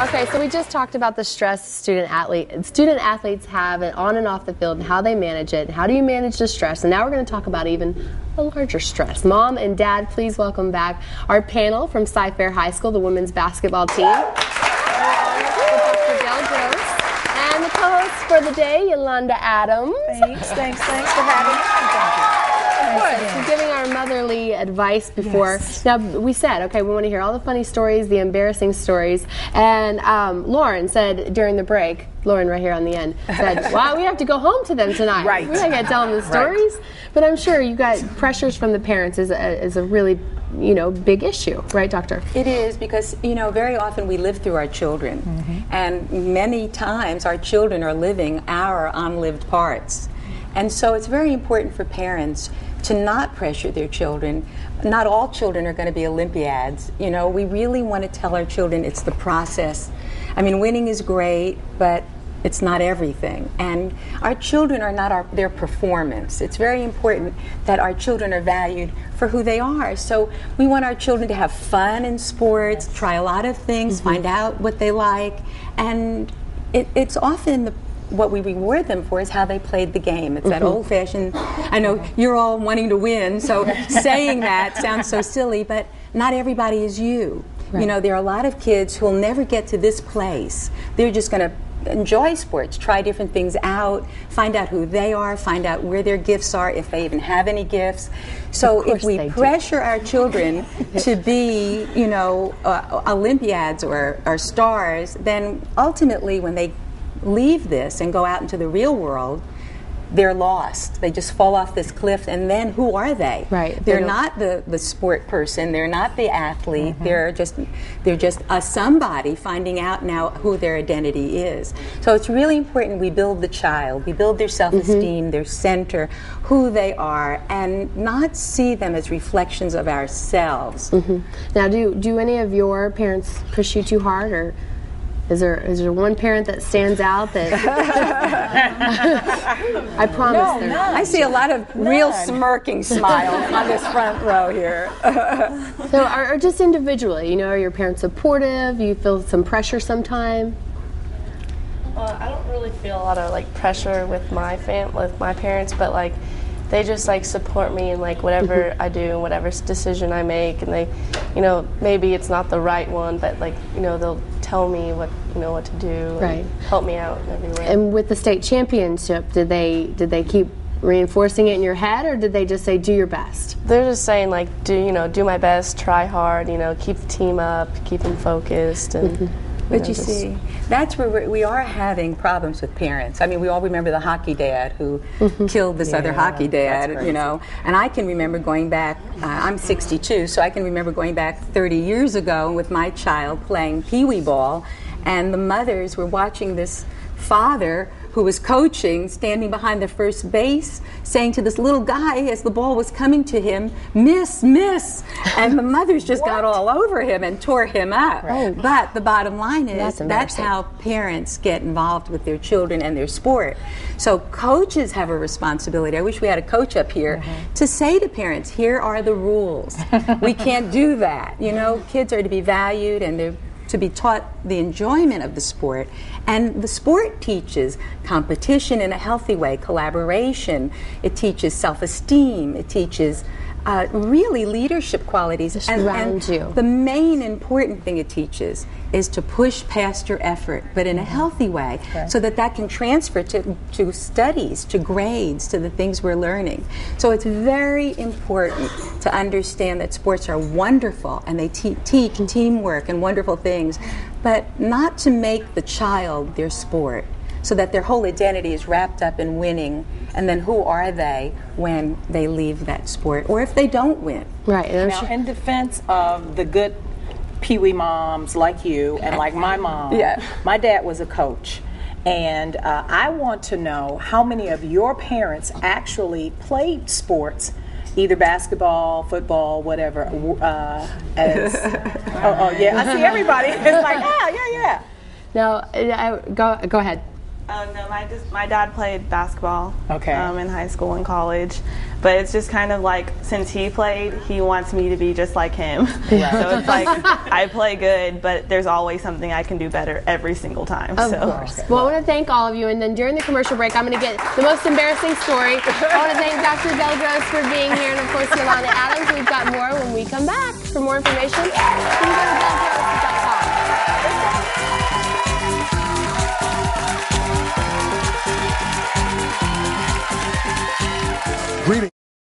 Okay, so we just talked about the stress student athletes have and on and off the field and how they manage it. How do you manage the stress? And now we're going to talk about even a larger stress. Mom and Dad, please welcome back our panel from Cy-Fair High School, the women's basketball team. Dr. Gail Gross. And the co-host for the day, Yolanda Adams. Thanks for having me. So giving our motherly advice before. Yes. Now, we said, okay, we want to hear all the funny stories, the embarrassing stories. And Lauren said during the break, Lauren right here on the end, said, wow, we have to go home to them tonight. Right. We're not going to tell them the stories. Right. But I'm sure you got pressures from the parents is a really, big issue. Right, Doctor? It is because, very often we live through our children. Mm-hmm. And many times our children are living our unlived parts. And so it's very important for parents to not pressure their children. Not all children are going to be Olympiads. We really want to tell our children it's the process. I mean, winning is great, but it's not everything. And our children are not their performance. It's very important that our children are valued for who they are. So we want our children to have fun in sports, try a lot of things, find out what they like. And it's often what we reward them for is how they played the game. It's that old-fashioned, I know you're all wanting to win, so saying that sounds so silly, but not everybody is you. Right. There are a lot of kids who will never get to this place. They're just going to enjoy sports, try different things out, find out who they are, find out where their gifts are, if they even have any gifts. So if we pressure our children to be, Olympiads or stars, then ultimately when they leave this and go out into the real world, they're lost. They just fall off this cliff, and then who are they? Right. They're not the sport person. They're not the athlete. They're just a somebody finding out now who their identity is. So it's really important we build the child. We build their self-esteem, their center, who they are, and not see them as reflections of ourselves. Now, do any of your parents push you too hard, or is there one parent that stands out that I promise no, I see a lot of real smirking smiles on this front row here. So are just individually, are your parents supportive? You feel some pressure sometime? Well, I don't really feel a lot of pressure with my parents, but they just support me in whatever I do and whatever decision I make, and they, maybe it's not the right one, but they'll tell me what to do, and help me out in every way. And with the state championship, did they keep reinforcing it in your head, or did they just say do your best? They're just saying do my best, try hard, keep the team up, keep them focused, and. But you see, that's where we are having problems with parents. I mean, we all remember the hockey dad who killed this other hockey dad, And I can remember going back, I'm 62, so I can remember going back 30 years ago with my child playing pee-wee ball, and the mothers were watching this father who was coaching, standing behind the first base, saying to this little guy as the ball was coming to him, miss, miss. And the mothers just got all over him and tore him up. Right. But the bottom line is that's how parents get involved with their children and their sport. So coaches have a responsibility. I wish we had a coach up here to say to parents, here are the rules. We can't do that. Kids are to be valued, and they're to be taught the enjoyment of the sport. And the sport teaches competition in a healthy way, collaboration. It teaches self-esteem. It teaches really leadership qualities. And the main important thing it teaches is to push past your effort, but in a healthy way, so that can transfer to studies, to grades, to the things we're learning. So it's very important to understand that sports are wonderful, and they teach teamwork and wonderful things, but not to make the child their sport, so that their whole identity is wrapped up in winning, and then who are they when they leave that sport, or if they don't win. Right. Now, in defense of the good Pee-wee moms like you and like my mom, my dad was a coach, and I want to know how many of your parents actually played sports, either basketball, football, whatever. I see everybody. It's like, yeah. No, go ahead. Oh no, my dad played basketball in high school and college, but it's just kind of like since he played, he wants me to be just like him. Right. So it's like I play good, but there's always something I can do better every single time. Of course. Well, I want to thank all of you, and then during the commercial break, I'm going to get the most embarrassing story. I want to thank Dr. Gail Gross for being here, and of course Yolanda Adams. We've got more when we come back. For more information, you can go to